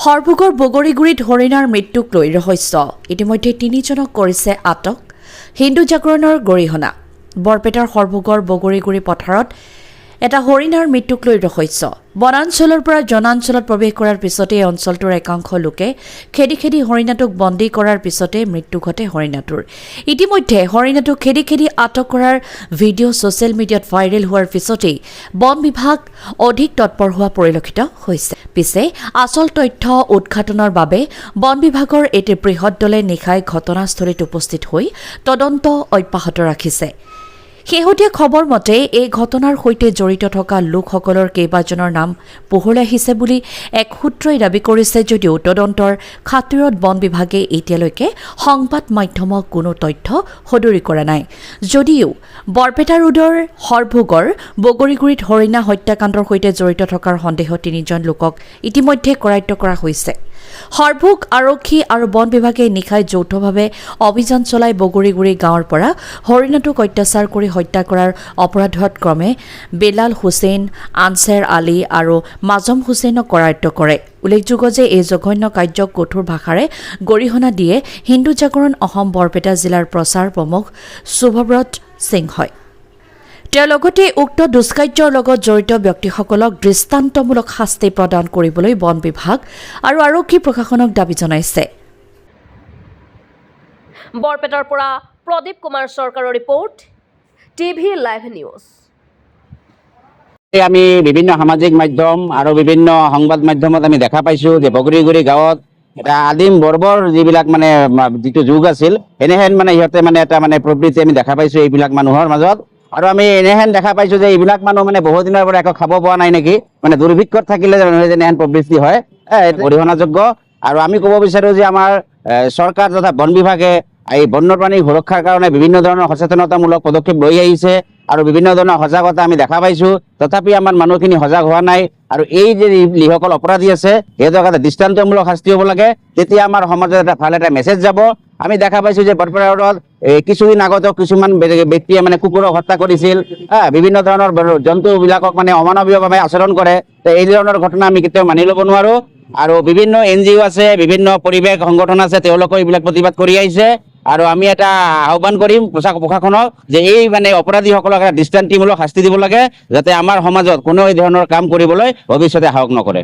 হৰভোগৰ বগৰীগুৰিত হৰিণাৰ মৃত্যুক লৈ ৰহস্য ইতিমধ্যে তিনিজনক কৰিছে আটক হিন্দু জাগৰণৰ গৰিহণা বৰপেটাৰ হৰভোগৰ বগৰীগুৰি পথাৰত এটা হৰিণাৰ মৃত্যুক লৈ ৰহস্য বনাঞ্চলৰ পৰা জনাঞ্চলত প্ৰৱেশ কৰাৰ পিছতে এই অঞ্চলটোৰ একাংশ লোকে খেদি খেদি হৰিণাটোক বন্দী কৰাৰ পিছতে মৃত্যু ঘটে হৰিণাটোৰ ইতিমধ্যে হৰিণাটোক খেদি খেদি আটক কৰাৰ ভিডিঅ' ছ'চিয়েল মিডিয়াত ভাইৰেল হোৱাৰ পিছতেই বন বিভাগ অধিক তৎপৰ হোৱা পৰিলক্ষিত হৈছে পিছে আচল তথ্য উদ্ঘাটনৰ বাবে বন বিভাগৰ এটি বৃহৎ দলে নিশাই ঘটনাস্থলীত উপস্থিত হৈ তদন্ত অব্যাহত ৰাখিছে শেহতীয়া খবৰ মতে এই ঘটনাৰ সৈতে জড়িত থকা লোকসকলৰ কেইবাজনৰ নাম পোহৰলৈ আহিছে বুলি এক সূত্ৰই দাবী কৰিছে যদিও তদন্তৰ খাতিৰত বন বিভাগে এতিয়ালৈকে সংবাদ মাধ্যমক কোনো তথ্য সদৰি কৰা নাই যদিও বৰপেটা ৰোডৰ হৰভোগৰ বগৰীগুৰিত হৰিণা হত্যাকাণ্ডৰ সৈতে জড়িত থকাৰ সন্দেহত তিনিজন লোকক ইতিমধ্যে কৰায়ত্ব কৰা হৈছে হৰভোগ আৰক্ষী আৰু বন বিভাগে নিশাই যৌথভাৱে অভিযান চলাই বগৰীগুৰি গাঁৱৰ পৰা হৰিণাটোক অত্যাচাৰ কৰি হত্যা কৰাৰ অপৰাধত ক্ৰমে বেলাল হুছেইন আনছেৰ আলী আৰু মাজম হুছেইনক কৰায়ত্ব কৰে উল্লেখযোগ্য যে এই জঘন্য কাৰ্যক কঠোৰ ভাষাৰে গৰিহণা দিয়ে হিন্দু জাগৰণ অসম বৰপেটা জিলাৰ প্ৰচাৰ প্ৰমুখ শুভব্ৰত সিং হয় তেওঁ লগতে উক্ত দুষ্কাৰ্যৰ লগত জড়িত ব্যক্তিসকলক দৃষ্টান্তমূলক শাস্তি প্ৰদান কৰিবলৈ বন বিভাগ আৰু আৰক্ষী প্ৰশাসনক দাবী জনাইছে বৰপেটাৰ পৰা প্ৰদীপ কুমাৰ চৰকাৰৰ ৰিপৰ্ট টিভি লাইভ নিউজ আমি বিভিন্ন সামাজিক মাধ্যম আৰু বিভিন্ন সংবাদ মাধ্যমত আমি দেখা পাইছো যে বগৰীগুৰি গাঁৱত এটা আদিম বৰ্বৰ যিবিলাক মানে যিটো যুগ আছিল এনেহেন মানে ইহঁতে মানে এটা মানে প্ৰবৃত্তি আমি দেখা পাইছো এইবিলাক মানুহৰ মাজত আৰু আমি এনেহেন দেখা পাইছো যে এইবিলাক মানুহ মানে বহু দিনৰ পৰা একো খাব পোৱা নাই নেকি মানে দুৰ্ভিক্ষত থাকিলে এনেহেন প্ৰবৃত্তি হয় অৰিহণাযোগ্য আৰু আমি ক'ব বিচাৰো যে আমাৰ চৰকাৰ তথা বন বিভাগে এই বন্যপ্ৰাণী সুৰক্ষাৰ কাৰণে বিভিন্ন ধৰণৰ সচেতনতামূলক পদক্ষেপ লৈ আহিছে আৰু বিভিন্ন ধৰণৰ সজাগতা আমি দেখা পাইছো তথাপি আমাৰ মানুহখিনি সজাগ হোৱা নাই আৰু এই যে যিসকল অপৰাধী আছে সিহঁতক এটা দৃষ্টান্তমূলক শাস্তি হ'ব লাগে তেতিয়া আমাৰ সমাজত এটা ভাল এটা মেছেজ যাব আমি দেখা পাইছো যে বৰপেটা ৰোডত কিছুদিন আগতে কিছুমান ব্যক্তিয়ে মানে কুকুৰক হত্যা কৰিছিল বিভিন্ন ধৰণৰ জন্তুবিলাকক মানে অমানৱীয়ভাৱে আচৰণ কৰে এই ধৰণৰ ঘটনা আমি কেতিয়াও মানি ল'ব নোৱাৰো আৰু বিভিন্ন NGO আছে বিভিন্ন পৰিৱেশ সংগঠন আছে তেওঁলোকে এইবিলাক প্ৰতিবাদ কৰি আহিছে আৰু আমি এটা আহ্বান কৰিম প্ৰশাসনক যে এই মানে অপৰাধীসকলক এটা দৃষ্টান্তমূলক শাস্তি দিব লাগে যাতে আমাৰ সমাজত কোনো এই ধৰণৰ কাম কৰিবলৈ ভৱিষ্যতে সাহস নকৰে